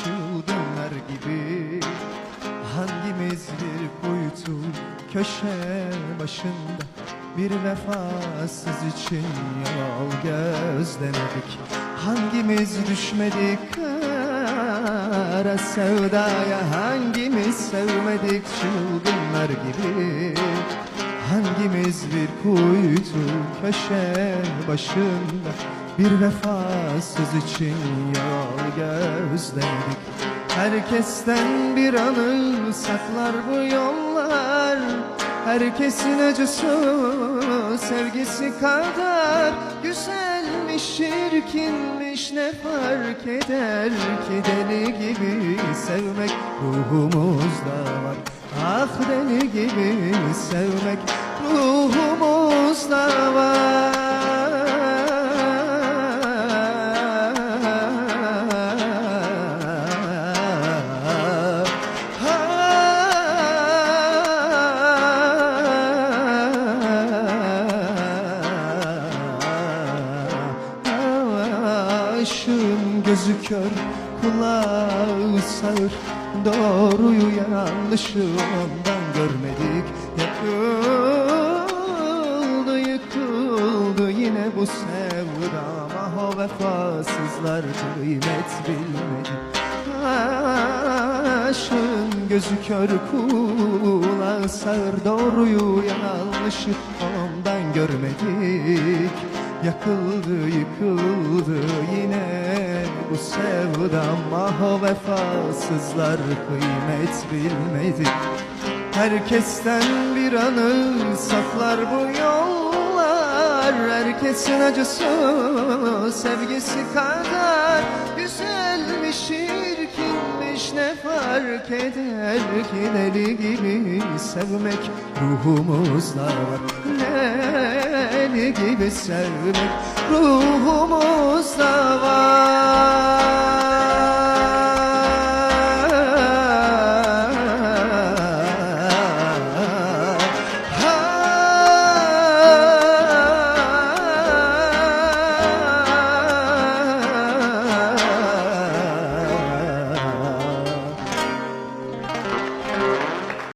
çılgınlar gibi. Hangimiz bir kuytu köşe başında bir vefasız için yol gözlemedik? Hangimiz düşmedik kara sevdaya, hangimiz sevmedik çılgınlar gibi? Hangimiz bir kuytu köşe başında bir vefasız için yol gözledik? Herkesten bir anı saklar bu yollar, herkesin acısı sevgisi kadar güzelmiş, çirkinmiş, ne fark eder ki? Deli gibi sevmek ruhumuzda var. Ah, deli gibi sevmek ruhumuzda var. Başın gözü kör, kulağı sağır, doğruyu yanlışı ondan görmedik. Yıkıldı, yıkıldı yine bu sevda, ama o vefasızlar kıymet bilmedi. Başın gözü kör, kulağı sağır, doğruyu yanlışı ondan görmedik. Yakıldı, yıkıldı yine bu sevda, ama o vefasızlar kıymet bilmedi. Herkesten bir anı saklar bu yollar, herkesin acısı sevgisi kadar güzelmiş, çirkinmiş, ne fark eder ki? Deli gibi sevmek ruhumuzda var. Deli gibi sevmek ruhumuzda var.